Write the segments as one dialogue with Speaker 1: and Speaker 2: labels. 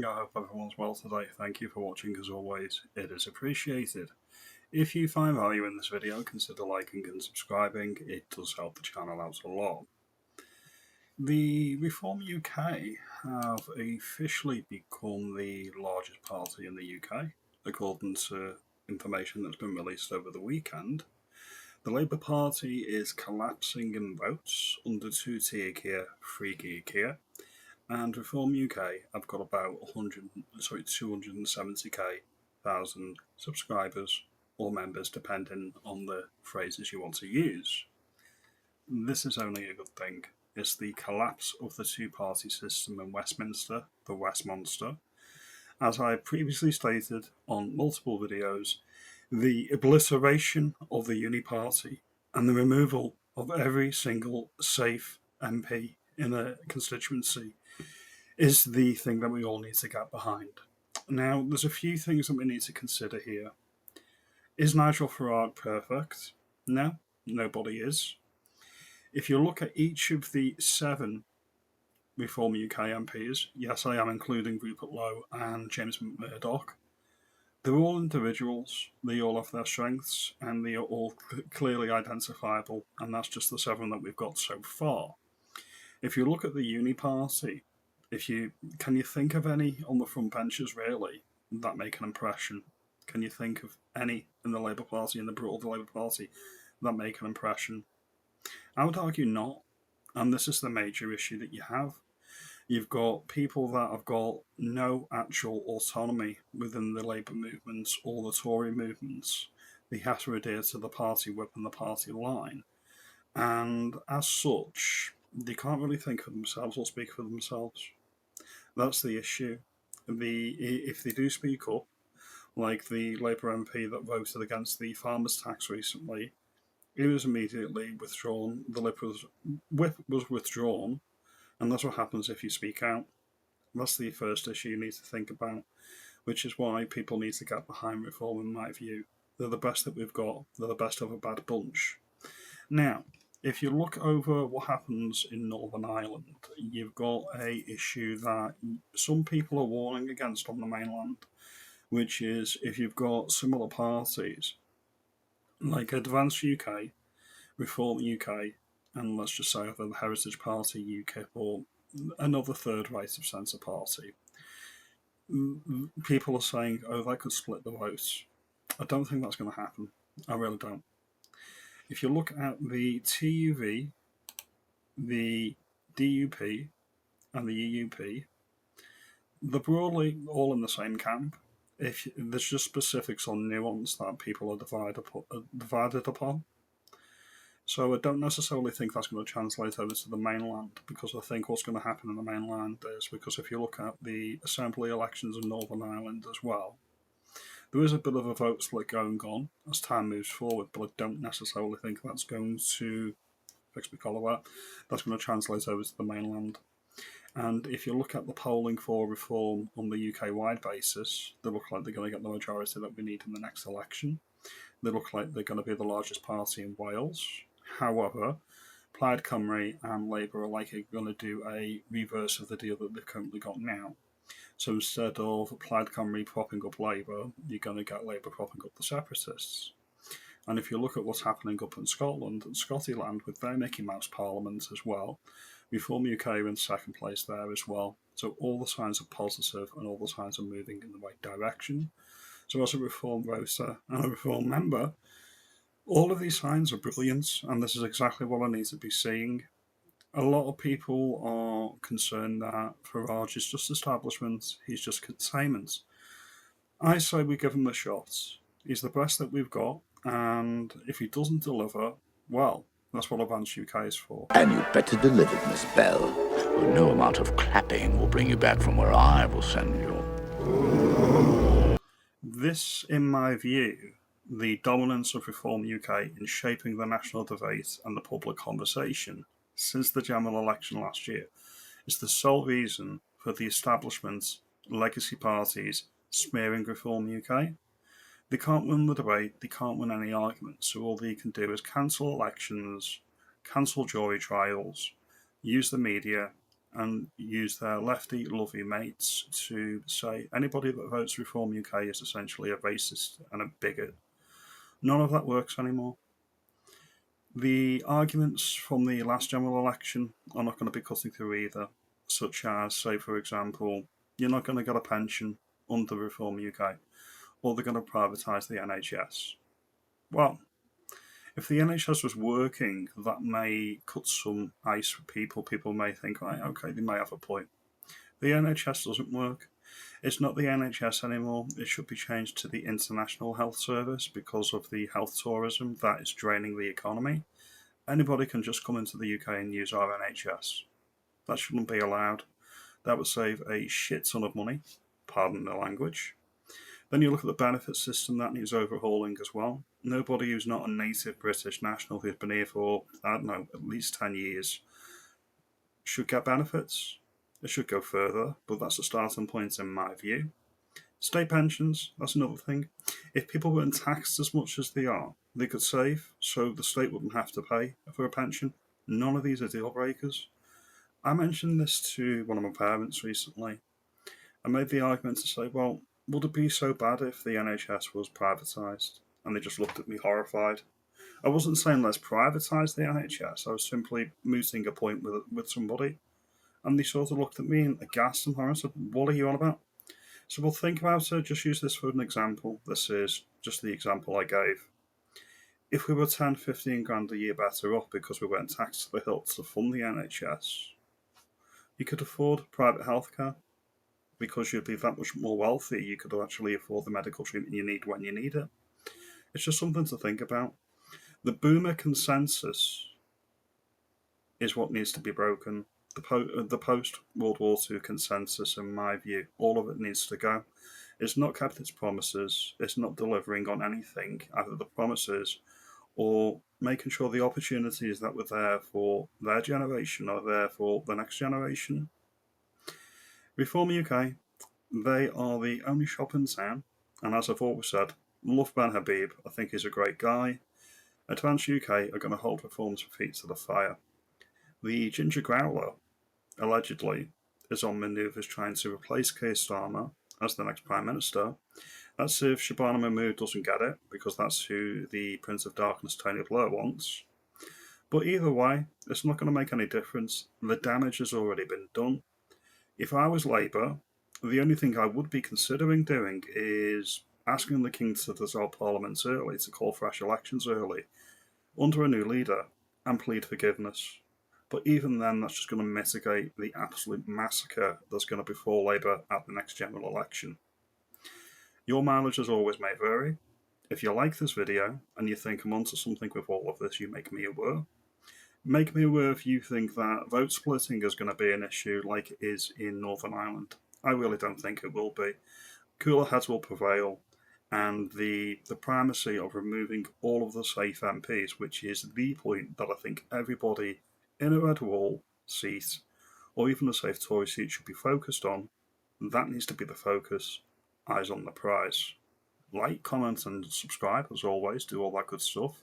Speaker 1: I hope everyone's well today. Thank you for watching as always, it is appreciated. If you find value in this video, consider liking and subscribing, it does help the channel out a lot. The Reform UK have officially become the largest party in the UK, according to information that's been released over the weekend. The Labour Party is collapsing in votes under two-tier gear, three-gear gear, and Reform UK have got about 270,000 subscribers or members, depending on the phrases you want to use. This is only a good thing. It's the collapse of the two-party system in Westminster, the Westmonster. As I previously stated on multiple videos, the obliteration of the Uni-Party and the removal of every single safe MP in a constituency is the thing that we all need to get behind. Now, there's a few things that we need to consider here. Is Nigel Farage perfect? No, nobody is. If you look at each of the 7 Reform UK MPs, yes, I am including Rupert Lowe and James Murdoch, they're all individuals, they all have their strengths, and they are all clearly identifiable, and that's just the 7 that we've got so far. If you look at the Uni Party, can you think of any on the front benches really that make an impression? Can you think of any in the Labour Party, in the broader Labour Party, that make an impression? I would argue not, and this is the major issue that you have. You've got people that have got no actual autonomy within the Labour movements or the Tory movements. They have to adhere to the party whip and the party line, and as such, they can't really think for themselves or speak for themselves. That's the issue. If they do speak up, like the Labour MP that voted against the farmers' tax recently, he was immediately withdrawn. The whip was withdrawn, and that's what happens if you speak out. That's the first issue you need to think about, which is why people need to get behind reform, in my view. They're the best that we've got. They're the best of a bad bunch. Now, if you look over what happens in Northern Ireland, you've got a issue that some people are warning against on the mainland, which is if you've got similar parties like Advance UK, Reform UK, and let's just say the Heritage Party UKIP or another third right of centre party, people are saying, oh, that could split the votes. I don't think that's going to happen. I really don't. If you look at the TUV, the DUP, and the EUP, they're broadly all in the same camp. If there's just specifics on nuance that people are divided upon. So I don't necessarily think that's going to translate over to the mainland, because I think what's going to happen in the mainland is, because if you look at the Assembly elections in Northern Ireland as well, there is a bit of a vote split going on as time moves forward, but I don't necessarily think that's going to, fix my collar there, that's going to translate over to the mainland. And if you look at the polling for reform on the UK-wide basis, they look like they're going to get the majority that we need in the next election. They look like they're going to be the largest party in Wales. However, Plaid Cymru and Labour are likely going to do a reverse of the deal that they've currently got now. So instead of Plaid Cymru propping up Labour, you're going to get Labour propping up the separatists. And if you look at what's happening up in Scotland and Scotland with their Mickey Mouse Parliament as well, Reform UK are in second place there as well. So all the signs are positive and all the signs are moving in the right direction. So as a Reform voter and a Reform member, all of these signs are brilliant, and this is exactly what I need to be seeing. A lot of people are concerned that Farage is just establishment, he's just containment. I say we give him a shot. He's the best that we've got, and if he doesn't deliver, well, that's what Advance UK is for.
Speaker 2: And you better deliver it, Miss Bell, or no amount of clapping will bring you back from where I will send you.
Speaker 1: This, in my view, the dominance of Reform UK in shaping the national debate and the public conversation since the general election last year is the sole reason for the establishment legacy parties smearing Reform UK. They can't win the debate, they can't win any arguments, so all they can do is cancel elections, cancel jury trials, use the media, and use their lefty lovey mates to say anybody that votes Reform UK is essentially a racist and a bigot. None of that works anymore. The arguments from the last general election are not going to be cutting through either, such as, say, for example, you're not going to get a pension under Reform UK, or they're going to privatise the NHS. Well, if the NHS was working, that may cut some ice for people. People may think, right, okay, they may have a point. The NHS doesn't work. It's not the NHS anymore. It should be changed to the International Health Service because of the health tourism that is draining the economy. Anybody can just come into the UK and use our NHS. That shouldn't be allowed. That would save a shit ton of money. Pardon the language. Then you look at the benefit system, that needs overhauling as well. Nobody who's not a native British national who's been here for, I don't know, at least 10 years should get benefits. It should go further, but that's a starting point in my view. State pensions, that's another thing. If people weren't taxed as much as they are, they could save, so the state wouldn't have to pay for a pension. None of these are deal breakers. I mentioned this to one of my parents recently. I made the argument to say, well, would it be so bad if the NHS was privatised? And they just looked at me horrified. I wasn't saying let's privatise the NHS, I was simply mooting a point with somebody. And they sort of looked at me and aghast and horror and said, what are you on about? So we'll think about it, just use this for an example. This is just the example I gave. If we were 10, 15 grand a year better off because we weren't taxed to the hilt to fund the NHS, you could afford private healthcare. Because you'd be that much more wealthy, you could actually afford the medical treatment you need when you need it. It's just something to think about. The boomer consensus is what needs to be broken. The post-World War II consensus, in my view, all of it needs to go. It's not kept its promises. It's not delivering on anything, either the promises or making sure the opportunities that were there for their generation are there for the next generation. Reform UK, they are the only shop in town, and as I've always said, love Ben Habib, I think he's a great guy. Advance UK are going to hold Reform's feet to the fire. The Ginger Growler, allegedly, is on manoeuvres trying to replace Keir Starmer as the next Prime Minister. That's if Shabana Mahmood doesn't get it, because that's who the Prince of Darkness Tony Blair wants. But either way, it's not going to make any difference. The damage has already been done. If I was Labour, the only thing I would be considering doing is asking the King to dissolve Parliament early, to call fresh elections early, under a new leader, and plead forgiveness. But even then, that's just going to mitigate the absolute massacre that's going to befall Labour at the next general election. Your mileage, as always, may vary. If you like this video and you think I'm onto something with all of this, you make me aware. Make me aware if you think that vote splitting is going to be an issue like it is in Northern Ireland. I really don't think it will be. Cooler heads will prevail, and the primacy of removing all of the safe MPs, which is the point that I think everybody in a red wall seat, or even a safe Tory seat, should be focused on, that needs to be the focus. Eyes on the prize. Like, comment, and subscribe, as always, do all that good stuff.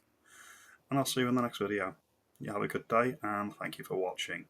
Speaker 1: And I'll see you in the next video. You have a good day, and thank you for watching.